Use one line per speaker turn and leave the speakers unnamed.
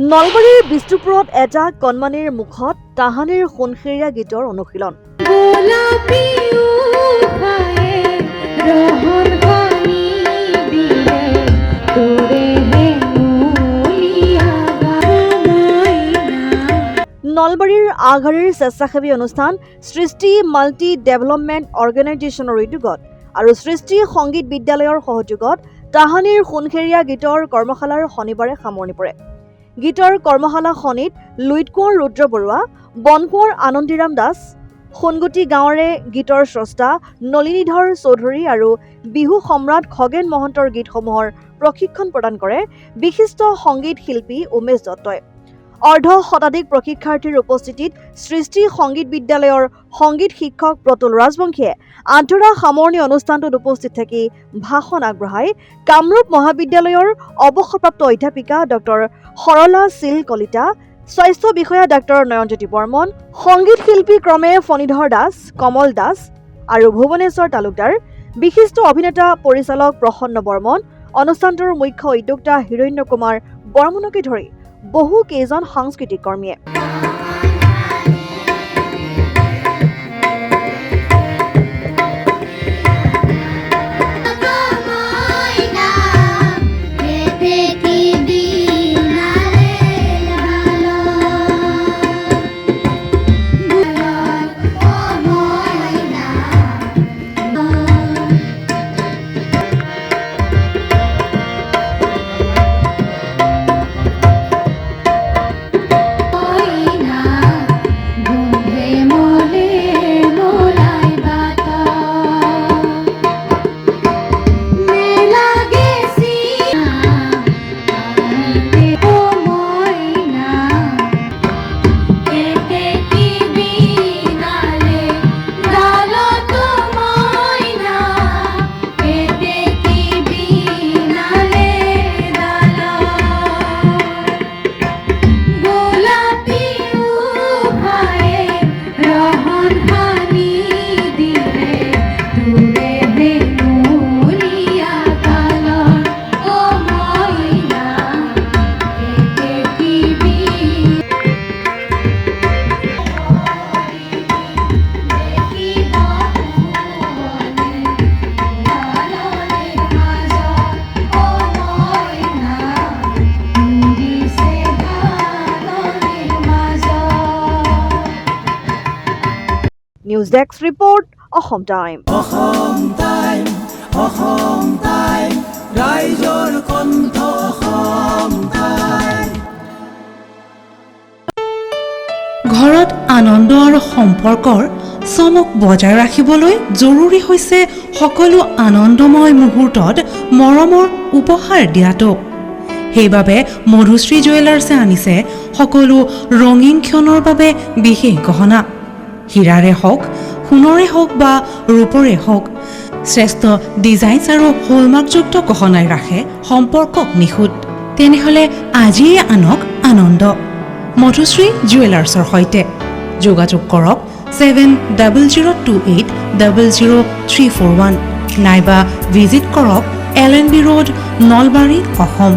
নলবাৰীৰ বিষ্ণুপুৰত এটা কণমানিৰ মুখত তাহানিৰ সোণসেৰীয়া গীতৰ অনুশীলন। নলবাৰীৰ আগশাৰীৰ স্বেচ্ছাসেৱী অনুষ্ঠান সৃষ্টি মাল্টি ডেভেলপমেণ্ট অৰ্গেনাইজেশ্যনৰ উদ্যোগত আৰু সৃষ্টি সংগীত বিদ্যালয়ৰ সহযোগত তাহানিৰ সোণসেৰীয়া গীতৰ কৰ্মশালাৰ শনিবাৰে সামৰণি পৰে। গীতৰ কৰ্মশালাখনিত লুইত কোঁৱৰ ৰুদ্ৰ বৰুৱা, বন কোঁৱৰ আনন্দীৰাম দাস, সোণগুটি গাঁৱৰে গীতৰ স্ৰষ্টা নলিনীধৰ চৌধুৰী আৰু বিহু সম্ৰাট খগেন মহন্তৰ গীতসমূহৰ প্ৰশিক্ষণ প্ৰদান কৰে বিশিষ্ট সংগীত শিল্পী উমেশ দত্তই। অৰ্ধ শতাধিক প্ৰশিক্ষাৰ্থীৰ উপস্থিতিত সৃষ্টি সংগীত বিদ্যালয়ৰ সংগীত শিক্ষক প্ৰতুল ৰাজবংশীয়ে আন্তৰা সামৰণি অনুষ্ঠানটোত উপস্থিত থাকি ভাষণ আগবঢ়াই কামৰূপ মহাবিদ্যালয়ৰ অৱসৰপ্ৰাপ্ত অধ্যাপিকা ডক্টৰ সৰলা চিল কলিতা, স্বাস্থ্য বিষয়া ডাক্তৰ নয়নজ্যোতি বৰ্মন, সংগীত শিল্পী ক্ৰমে ফণীধৰ দাস, কমল দাস আৰু ভুৱনেশ্বৰ তালুকদাৰ, বিশিষ্ট অভিনেতা পৰিচালক প্ৰসন্ন বৰ্মন, অনুষ্ঠানটোৰ মুখ্য উদ্যোক্তা হিৰণ্য কুমাৰ বৰ্মনকে ধৰি বহু কেইজন সাংস্কৃতিক কৰ্মীয়ে news desk report, Assam time.
ৰাইজৰ কণ্ঠ অসম টাইম।
ঘৰত আনন্দ আৰু সম্পৰ্কৰ চমক বজাই ৰাখিবলৈ জৰুৰী হৈছে সকলো আনন্দময় মুহূৰ্তত মৰমৰ উপহাৰ দিয়াটো। সেইবাবে মধুশ্ৰী জুৱেলাৰ্ছে আনিছে সকলো ৰঙীন ক্ষণৰ বাবে বিশেষ গহনা। হীৰাৰে হওক, সোণৰে হওক বা ৰূপৰে হওক, শ্ৰেষ্ঠ ডিজাইনছ আৰু হলমাৰ্কযুক্ত গহনাই ৰাখে সম্পৰ্কক নিখুঁত। তেনেহ'লে আজিয়ে আনক আনন্দ মধুশ্ৰী জুৱেলাৰ্ছৰ সৈতে। যোগাযোগ কৰক 7002800341 নাইবা ভিজিট কৰক LNB ৰোড, নলবাৰী, অসম।